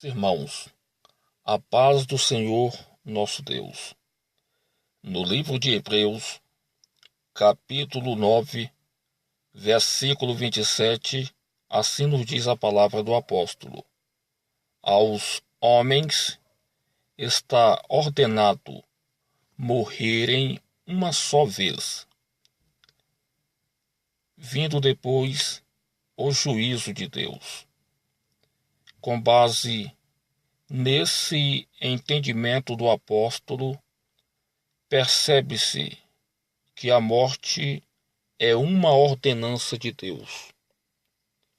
Irmãos, a paz do Senhor nosso Deus. No livro de Hebreus, capítulo 9, versículo 27, assim nos diz a palavra do apóstolo: aos homens está ordenado morrerem uma só vez, vindo depois o juízo de Deus. Com base nesse entendimento do apóstolo, percebe-se que a morte é uma ordenança de Deus.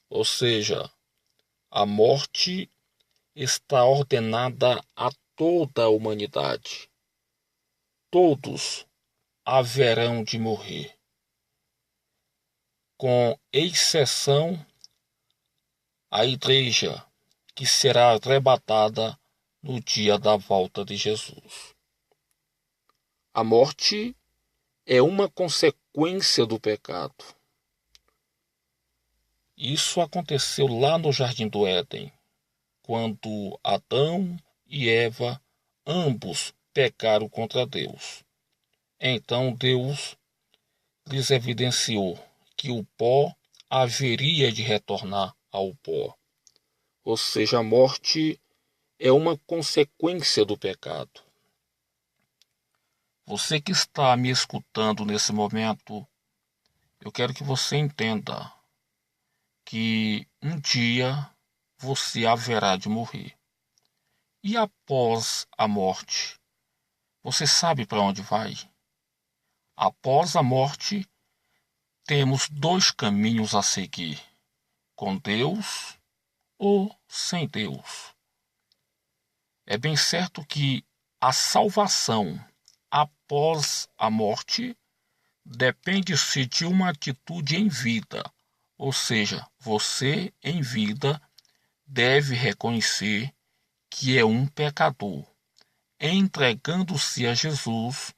Ou seja, a morte está ordenada a toda a humanidade. Todos haverão de morrer, com exceção a igreja, que será arrebatada no dia da volta de Jesus. A morte é uma consequência do pecado. Isso aconteceu lá no Jardim do Éden, quando Adão e Eva, ambos, pecaram contra Deus. Então Deus lhes evidenciou que o pó haveria de retornar ao pó. Ou seja, a morte é uma consequência do pecado. Você que está me escutando nesse momento, eu quero que você entenda que um dia você haverá de morrer. E após a morte, você sabe para onde vai? Após a morte, temos dois caminhos a seguir: com Deus ou sem Deus. É bem certo que a salvação após a morte depende-se de uma atitude em vida. Ou seja, você em vida deve reconhecer que é um pecador, entregando-se a Jesus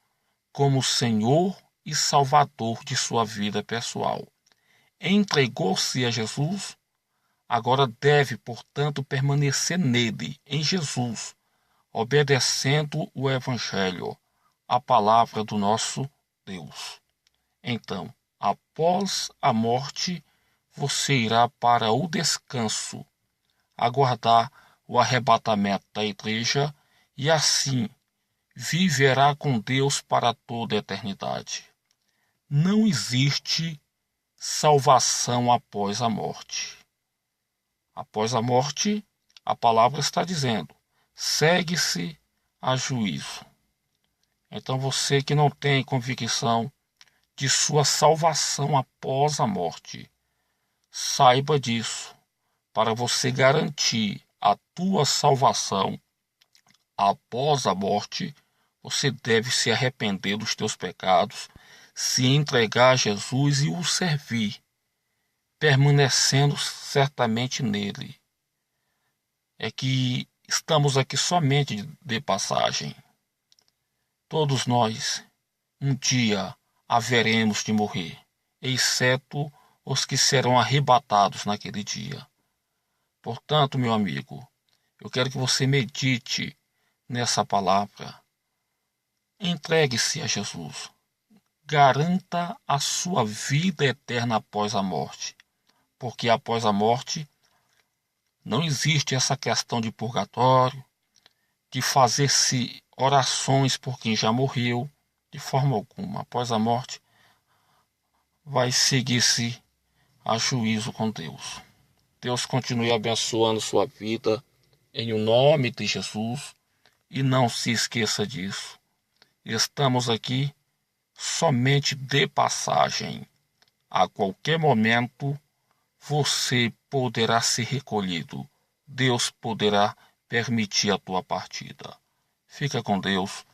como Senhor e Salvador de sua vida pessoal. Entregou-se a Jesus, agora deve, portanto, permanecer nele, em Jesus, obedecendo o Evangelho, a palavra do nosso Deus. Então, após a morte, você irá para o descanso, aguardar o arrebatamento da igreja e assim viverá com Deus para toda a eternidade. Não existe salvação após a morte. Após a morte, a palavra está dizendo: segue-se a juízo. Então você que não tem convicção de sua salvação após a morte, saiba disso. Para você garantir a tua salvação após a morte, você deve se arrepender dos teus pecados, se entregar a Jesus e o servir, permanecendo certamente nele. É que estamos aqui somente de passagem. Todos nós, um dia, haveremos de morrer, exceto os que serão arrebatados naquele dia. Portanto, meu amigo, eu quero que você medite nessa palavra. Entregue-se a Jesus. Garanta a sua vida eterna após a morte. Porque após a morte não existe essa questão de purgatório, de fazer-se orações por quem já morreu, de forma alguma. Após a morte vai seguir-se a juízo com Deus. Deus continue abençoando sua vida em o nome de Jesus e não se esqueça disso. Estamos aqui somente de passagem. A qualquer momento você poderá ser recolhido. Deus poderá permitir a tua partida. Fica com Deus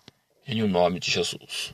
em o nome de Jesus.